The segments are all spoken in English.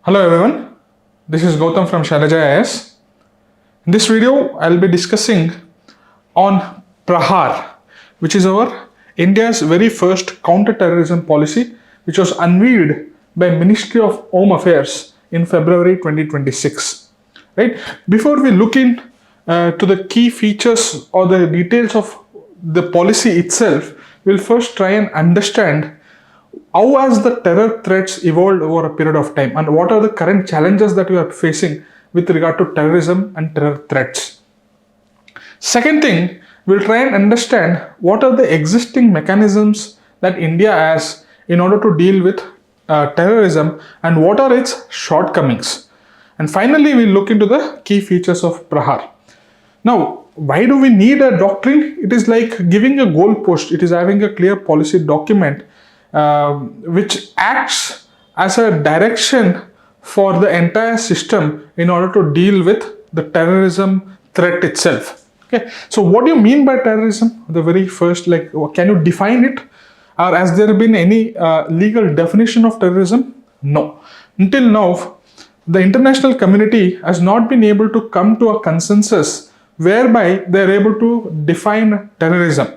Hello everyone, this is Gautam from Shailaja IS. In this video, I'll be discussing on PRAHAAR, which is our India's very first counter-terrorism policy, which was unveiled by Ministry of Home Affairs in February 2026. Right? Before we look in to the key features or the details of the policy itself, we'll first try and understand how has the terror threats evolved over a period of time and what are the current challenges that we are facing with regard to terrorism and terror threats. Second thing, we'll try and understand what are the existing mechanisms that India has in order to deal with terrorism and what are its shortcomings. And finally, we'll look into the key features of PRAHAAR. Now, why do we need a doctrine? It is like giving a goalpost. It is having a clear policy document which acts as a direction for the entire system in order to deal with the terrorism threat itself. Okay, so what do you mean by terrorism? The very first, can you define it? Or has there been any legal definition of terrorism? No. Until now, the international community has not been able to come to a consensus whereby they are able to define terrorism.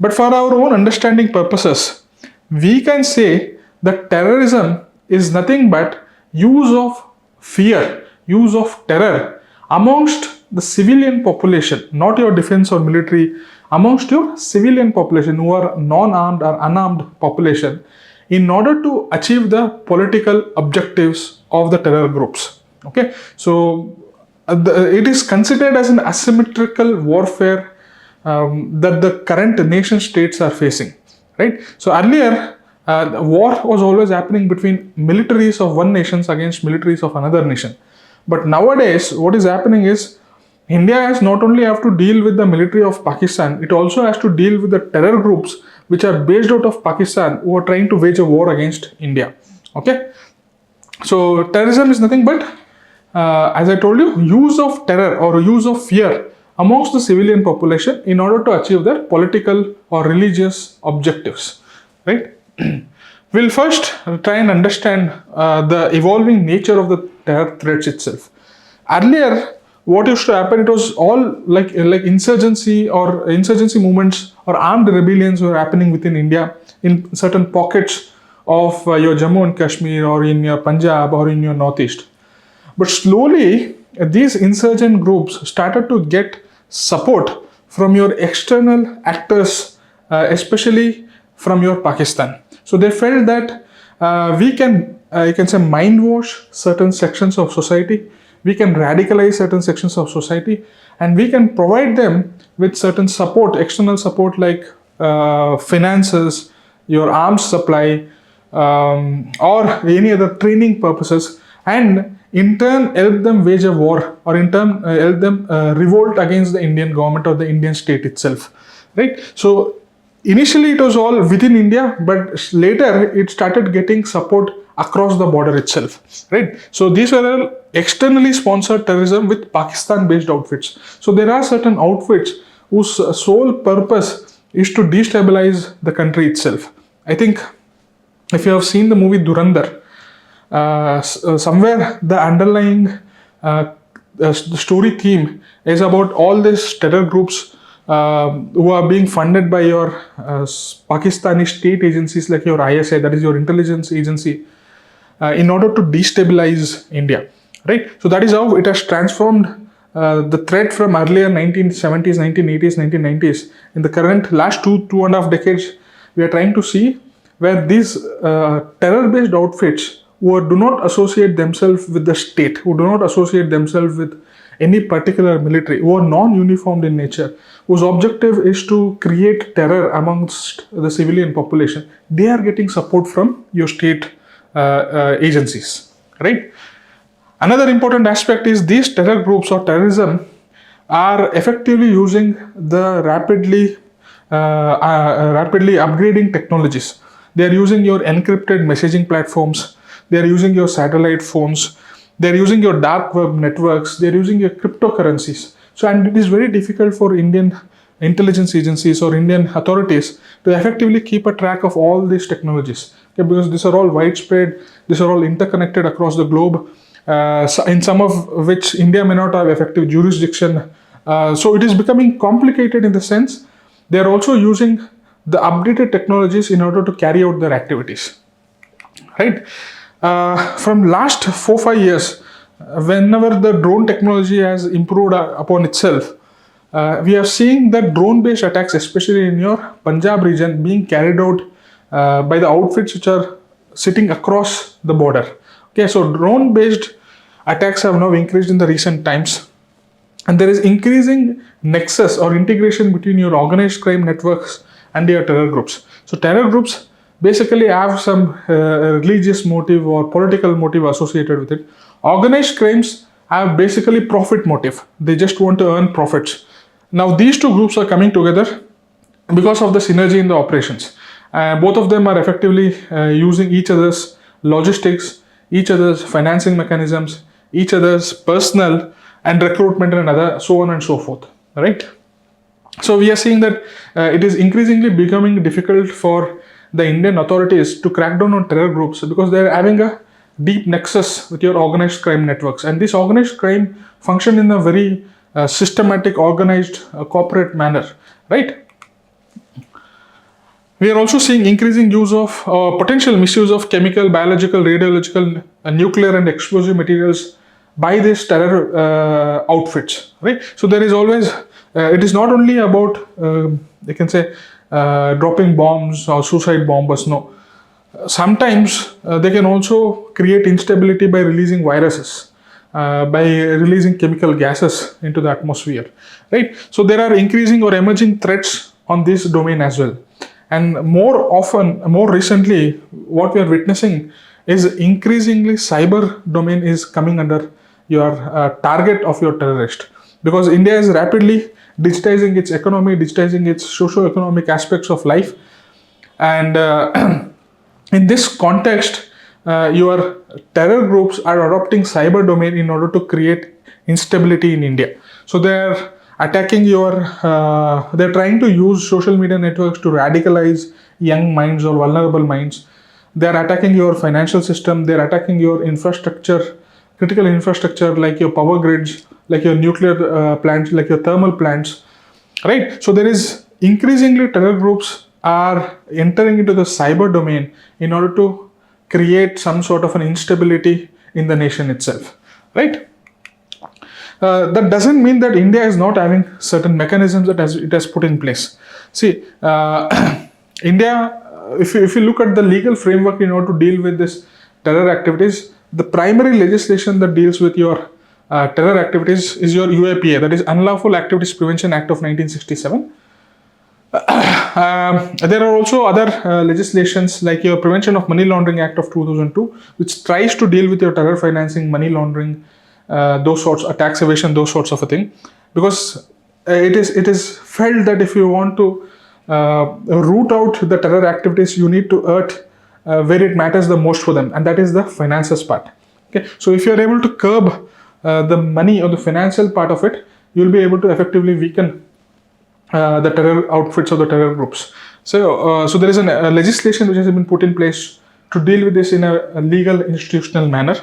But for our own understanding purposes, we can say that terrorism is nothing but use of fear, use of terror amongst the civilian population, not your defense or military, amongst your civilian population who are non-armed or unarmed population in order to achieve the political objectives of the terror groups. Okay, so it is considered as an asymmetrical warfare that the current nation states are facing. Right? So earlier, war was always happening between militaries of one nation against militaries of another nation. But nowadays, what is happening is India has not only have to deal with the military of Pakistan, it also has to deal with the terror groups which are based out of Pakistan who are trying to wage a war against India. Okay? So terrorism is nothing but, as I told you, use of terror or use of fear amongst the civilian population in order to achieve their political or religious objectives, right? We'll first try and understand the evolving nature of the terror threats itself. Earlier, what used to happen, it was all like insurgency or insurgency movements or armed rebellions were happening within India in certain pockets of your Jammu and Kashmir or in your Punjab or in your Northeast. But slowly, these insurgent groups started to get support from your external actors, especially from your Pakistan. So they felt that we can, you can say, mind wash certain sections of society, we can radicalize certain sections of society, and we can provide them with certain support, external support like finances, your arms supply, or any other training purposes, and in turn help them wage a war or in turn help them revolt against the Indian government or the Indian state itself, right? So initially it was all within India, but later it started getting support across the border itself, right? So these were externally sponsored terrorism with Pakistan based outfits. So there are certain outfits whose sole purpose is to destabilize the country itself. I think if you have seen the movie Durandar, somewhere the underlying story theme is about all these terror groups who are being funded by your Pakistani state agencies like your ISI, that is your intelligence agency, in order to destabilize India, right? So that is how it has transformed the threat from earlier 1970s, 1980s, 1990s. In the current last two and a half decades, we are trying to see where these terror-based outfits who do not associate themselves with the state, who do not associate themselves with any particular military, who are non-uniformed in nature, whose objective is to create terror amongst the civilian population, they are getting support from your state agencies, right? Another important aspect is these terror groups or terrorism are effectively using the rapidly upgrading technologies. They are using your encrypted messaging platforms. They are using your satellite phones. They are using your dark web networks. They are using your cryptocurrencies. So, and it is very difficult for Indian intelligence agencies or Indian authorities to effectively keep a track of all these technologies. Okay, because these are all widespread, these are all interconnected across the globe, in some of which India may not have effective jurisdiction. So it is becoming complicated in the sense they are also using the updated technologies in order to carry out their activities. Right? From last 4-5 years, whenever the drone technology has improved upon itself, we are seeing that drone-based attacks, especially in your Punjab region, being carried out by the outfits which are sitting across the border. Okay, so drone-based attacks have now increased in the recent times, and there is increasing nexus or integration between your organized crime networks and your terror groups. So terror groups basically have some religious motive or political motive associated with it. Organized crimes have basically profit motive. They just want to earn profits. Now these two groups are coming together because of the synergy in the operations. Both of them are effectively using each other's logistics, each other's financing mechanisms, each other's personnel and recruitment and other, so on and so forth, right? So we are seeing that it is increasingly becoming difficult for the Indian authorities to crack down on terror groups because they are having a deep nexus with your organized crime networks, and this organized crime function in a very systematic, organized, corporate manner, right? We are also seeing increasing use of potential misuse of chemical, biological, radiological, nuclear and explosive materials by these terror outfits, right? So there is always, it is not only about, you can say, dropping bombs or suicide bombers, no. Sometimes they can also create instability by releasing viruses, by releasing chemical gases into the atmosphere, right? So there are increasing or emerging threats on this domain as well. And more recently, what we are witnessing is increasingly cyber domain is coming under your target of your terrorist, because India is rapidly digitizing its economy, digitizing its socio-economic aspects of life. And in this context, your terror groups are adopting cyber domain in order to create instability in India. So they're attacking your, they're trying to use social media networks to radicalize young minds or vulnerable minds. They're attacking your financial system, they're attacking your infrastructure, critical infrastructure like your power grids, like your nuclear plants, like your thermal plants, right? So there is increasingly terror groups are entering into the cyber domain in order to create some sort of an instability in the nation itself, right? That doesn't mean that India is not having certain mechanisms that it has put in place. See, India, if you look at the legal framework in order to deal with this terror activities, the primary legislation that deals with your terror activities is your UAPA, that is Unlawful Activities Prevention Act of 1967. There are also other legislations like your Prevention of Money Laundering Act of 2002, which tries to deal with your terror financing, money laundering, those sorts of tax evasion, those sorts of a thing, because it is felt that if you want to root out the terror activities, you need to hurt where it matters the most for them, and that is the finances part. Okay, so if you are able to curb the money or the financial part of it, you will be able to effectively weaken the terror outfits or the terror groups. So there is a legislation which has been put in place to deal with this in a legal institutional manner.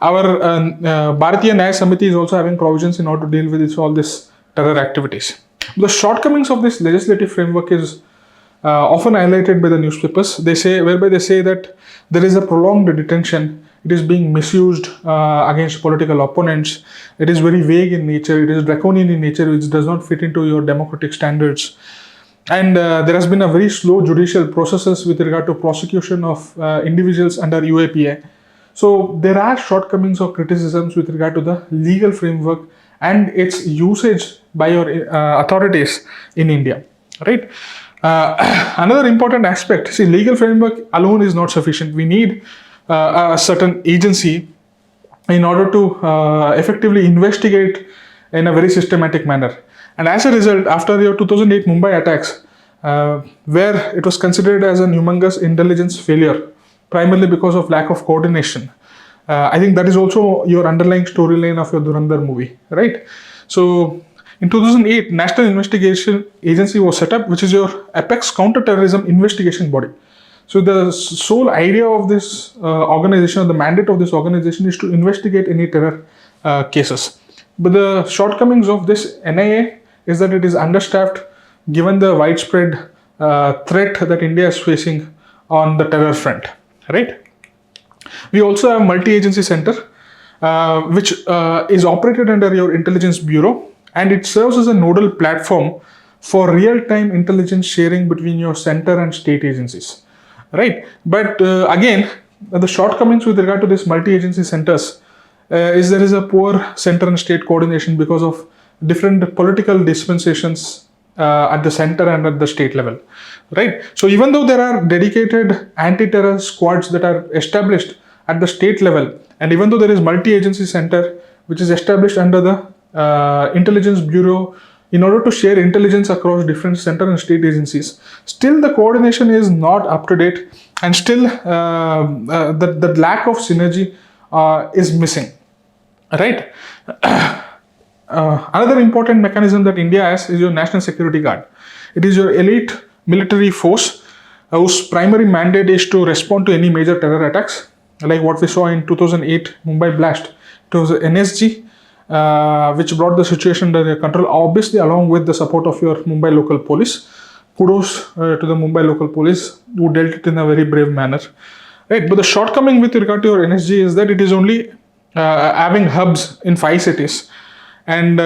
Our Bharatiya Nyaya Samiti is also having provisions in order to deal with all this terror activities. The shortcomings of this legislative framework is often highlighted by the newspapers. Whereby they say that there is a prolonged detention, it is being misused against political opponents, it is very vague in nature, it is draconian in nature, which does not fit into your democratic standards. And there has been a very slow judicial processes with regard to prosecution of individuals under UAPA. So there are shortcomings or criticisms with regard to the legal framework and its usage by your authorities in India, right? Another important aspect, see, legal framework alone is not sufficient. We need a certain agency in order to effectively investigate in a very systematic manner. And as a result, after your 2008 Mumbai attacks, where it was considered as a humongous intelligence failure, primarily because of lack of coordination, I think that is also your underlying storyline of your Dhurandhar movie, right? So In 2008, National Investigation Agency was set up, which is your apex counter-terrorism investigation body. So the sole idea of this organization, or the mandate of this organization, is to investigate any terror cases. But the shortcomings of this NIA is that it is understaffed given the widespread threat that India is facing on the terror front, right? We also have multi-agency center, which is operated under your intelligence bureau, and it serves as a nodal platform for real-time intelligence sharing between your center and state agencies, right? But again, the shortcomings with regard to this multi-agency centers is there is a poor center and state coordination because of different political dispensations at the center and at the state level, right? So even though there are dedicated anti-terror squads that are established at the state level, and even though there is multi-agency center which is established under the intelligence bureau in order to share intelligence across different center and state agencies, still the coordination is not up to date, and still the lack of synergy is missing, right? Another important mechanism that India has is your National Security Guard. It is your elite military force whose primary mandate is to respond to any major terror attacks, like what we saw in 2008 Mumbai blast. It was NSG which brought the situation under control, obviously along with the support of your Mumbai local police. Kudos to the Mumbai local police who dealt it in a very brave manner, right? But the shortcoming with regard to your NSG is that it is only having hubs in 5 cities, and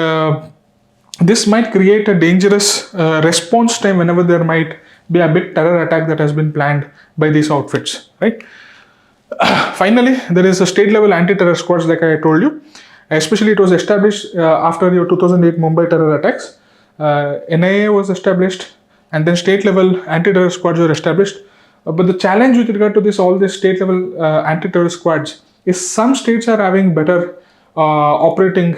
this might create a dangerous response time whenever there might be a big terror attack that has been planned by these outfits, right? Finally, there is a state level anti-terror squads, like I told you. Especially it was established after your 2008 Mumbai terror attacks. NIA was established, and then state level anti-terror squads were established. But the challenge with regard to all these state level anti-terror squads is some states are having better operating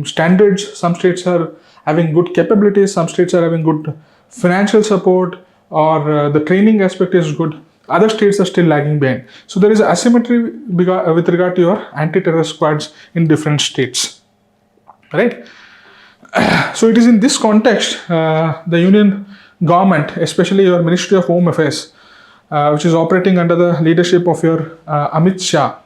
standards, some states are having good capabilities, some states are having good financial support, or the training aspect is good. Other states are still lagging behind. So there is asymmetry with regard to your anti-terror squads in different states, right? So it is in this context, the union government, especially your Ministry of Home Affairs, which is operating under the leadership of your Amit Shah,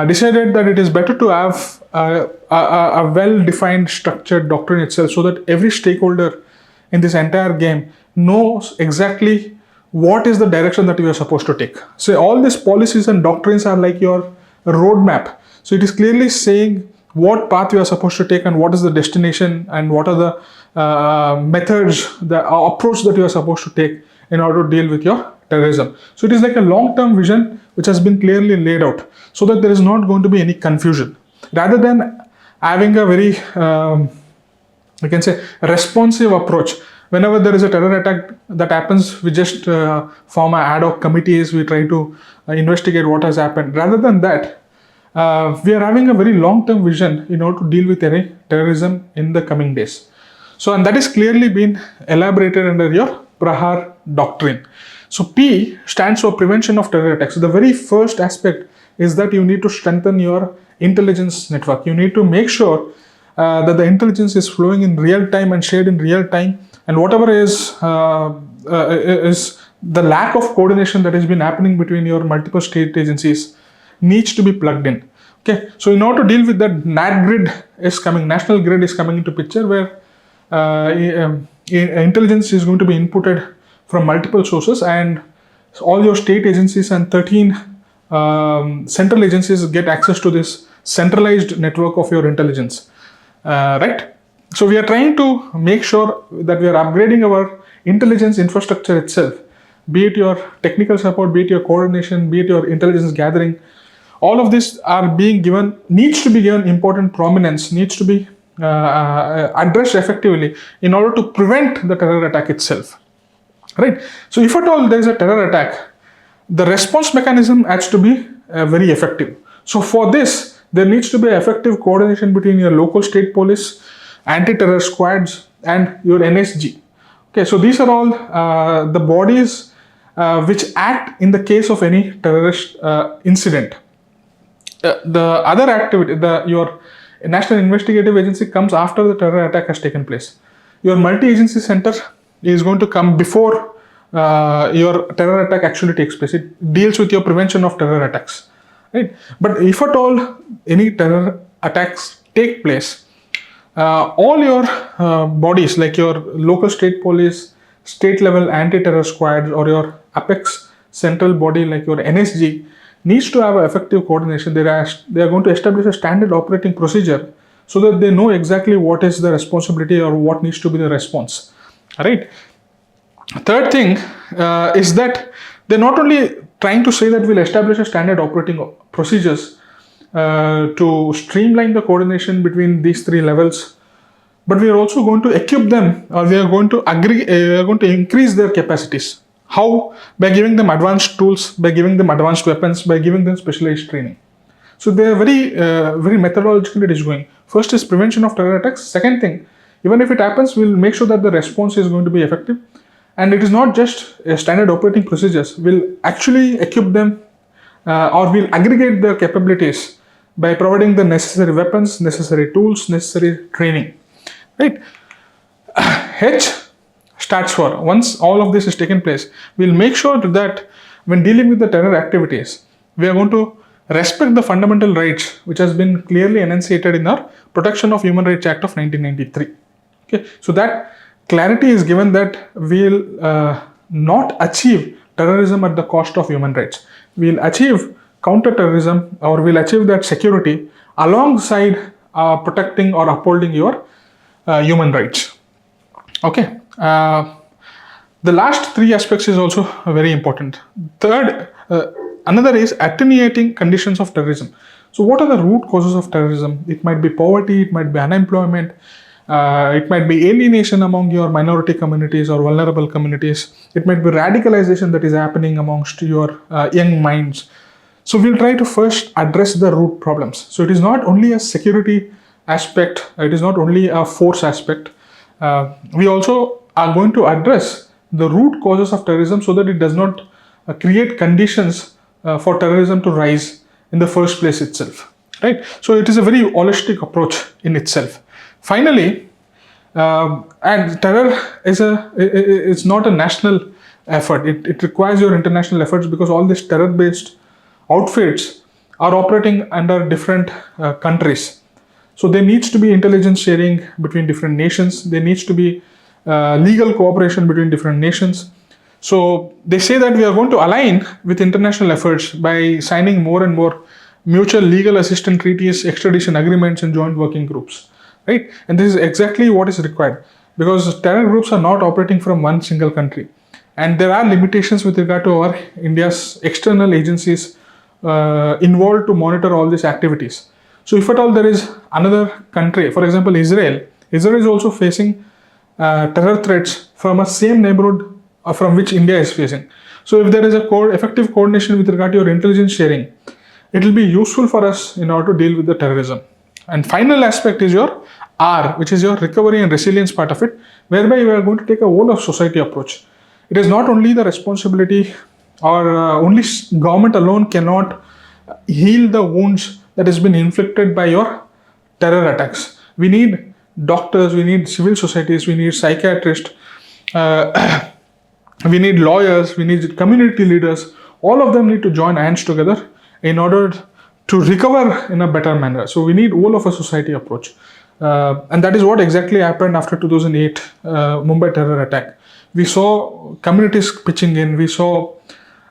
decided that it is better to have a well-defined structured doctrine itself, so that every stakeholder in this entire game knows exactly what is the direction that you are supposed to take. So all these policies and doctrines are like your roadmap. So it is clearly saying what path you are supposed to take and what is the destination and what are the methods, the approach that you are supposed to take in order to deal with your terrorism. So it is like a long-term vision which has been clearly laid out, so that there is not going to be any confusion. Rather than having a very, you can say, responsive approach. Whenever there is a terror attack that happens, we just form ad hoc committees, we try to investigate what has happened. Rather than that, we are having a very long-term vision in order to deal with any terrorism in the coming days. So, and that is clearly been elaborated under your PRAHAAR doctrine. So, P stands for prevention of terror attacks. So, the very first aspect is that you need to strengthen your intelligence network. You need to make sure that the intelligence is flowing in real time and shared in real time. And whatever is the lack of coordination that has been happening between your multiple state agencies needs to be plugged in. Okay, so in order to deal with that, National grid is coming into picture, where intelligence is going to be inputted from multiple sources, and all your state agencies and 13 central agencies get access to this centralized network of your intelligence, right? So we are trying to make sure that we are upgrading our intelligence infrastructure itself, be it your technical support, be it your coordination, be it your intelligence gathering. All of this needs to be given important prominence, needs to be addressed effectively in order to prevent the terror attack itself, right? So if at all there is a terror attack, the response mechanism has to be very effective. So for this, there needs to be effective coordination between your local state police, anti-terror squads, and your NSG. Okay, so these are all the bodies which act in the case of any terrorist incident. The other activity, your A national investigative agency comes after the terror attack has taken place. Your multi-agency center is going to come before your terror attack actually takes place. It deals with your prevention of terror attacks, right? But if at all any terror attacks take place, all your bodies like your local state police, state level anti-terror squads, or your apex central body like your NSG needs to have effective coordination. They are going to establish a standard operating procedure so that they know exactly what is the responsibility or what needs to be the response, right? Third thing is that they're not only trying to say that we'll establish a standard operating procedures to streamline the coordination between these three levels, but we are also going to equip them, or we are going to increase their capacities. How? By giving them advanced tools, by giving them advanced weapons, by giving them specialized training. So they are very methodologically it is going. First is prevention of terror attacks. Second thing, even if it happens, we'll make sure that the response is going to be effective. And it is not just a standard operating procedures. We'll actually equip them or we'll aggregate their capabilities by providing the necessary weapons, necessary tools, necessary training, right? H stands for, once all of this is taken place, we'll make sure that when dealing with the terror activities, we are going to respect the fundamental rights which has been clearly enunciated in our Protection of Human Rights Act of 1993. Okay, so that clarity is given that we'll not achieve terrorism at the cost of human rights. We'll achieve counter-terrorism, or we'll achieve that security alongside protecting or upholding your human rights. Okay. The last three aspects is also very important. Third, another is attenuating conditions of terrorism. So what are the root causes of terrorism? It might be poverty, it might be unemployment, it might be alienation among your minority communities or vulnerable communities. It might be radicalization that is happening amongst your young minds. So we'll try to first address the root problems. So it is not only a security aspect, it is not only a force aspect. We also are going to address the root causes of terrorism so that it does not create conditions for terrorism to rise in the first place itself, right? So it is a very holistic approach in itself. Finally, and terror is it's not a national effort. It requires your international efforts, because all these terror-based outfits are operating under different countries. So there needs to be intelligence sharing between different nations. There needs to be legal cooperation between different nations. So they say that we are going to align with international efforts by signing more and more mutual legal assistance treaties, extradition agreements, and joint working groups, right? And this is exactly what is required, because terror groups are not operating from one single country. And there are limitations with regard to our India's external agencies involved to monitor all these activities. So if at all there is another country, for example, Israel is also facing terror threats from a same neighborhood from which India is facing. So if there is a effective coordination with regard to your intelligence sharing, it will be useful for us in order to deal with the terrorism. And final aspect is your R, which is your recovery and resilience part of it, whereby we are going to take a whole of society approach. It is not only the responsibility, or only government alone cannot heal the wounds that has been inflicted by your terror attacks. We need doctors, we need civil societies, we need psychiatrists, we need lawyers, we need community leaders. All of them need to join hands together in order to recover in a better manner. So we need all of a society approach. And that is what exactly happened after 2008 Mumbai terror attack. We saw communities pitching in, we saw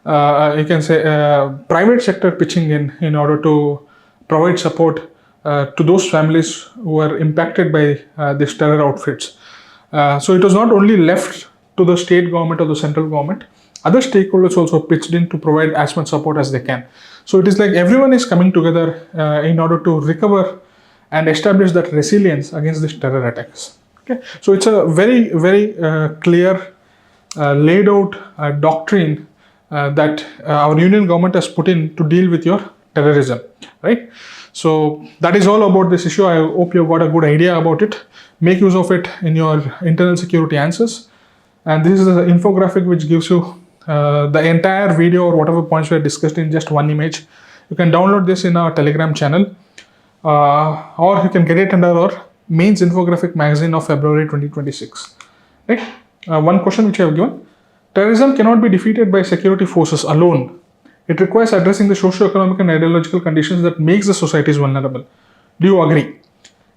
you can say private sector pitching in order to provide support to those families who were impacted by these terror outfits. So it was not only left to the state government or the central government, other stakeholders also pitched in to provide as much support as they can. So it is like everyone is coming together in order to recover and establish that resilience against these terror attacks. Okay, so it's a very, very clear laid out doctrine that our union government has put in to deal with your terrorism, right? So that is all about this issue. I hope you got a good idea about it. Make use of it in your internal security answers. And this is an infographic which gives you the entire video or whatever points we have discussed in just one image. You can download this in our Telegram channel, or you can get it under our mains infographic magazine of February 2026. Right? One question which I have given: terrorism cannot be defeated by security forces alone. It requires addressing the socio-economic and ideological conditions that makes the societies vulnerable. Do you agree?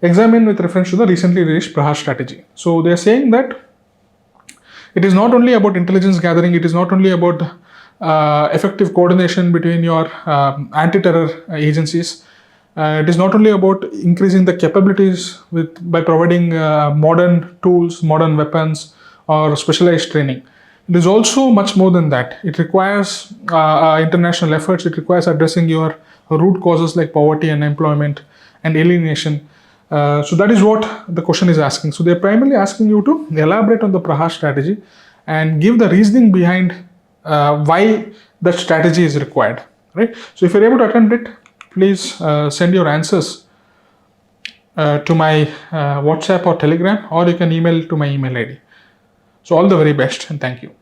Examine with reference to the recently released PRAHAAR strategy. So they are saying that it is not only about intelligence gathering, it is not only about effective coordination between your anti-terror agencies. It is not only about increasing the capabilities by providing modern tools, modern weapons, or specialized training. It is also much more than that. It requires international efforts. It requires addressing your root causes like poverty, unemployment, and alienation. So that is what the question is asking. So they are primarily asking you to elaborate on the PRAHAAR strategy and give the reasoning behind why that strategy is required. Right? So if you're able to attempt it, please send your answers to my WhatsApp or Telegram, or you can email to my email ID. So all the very best and thank you.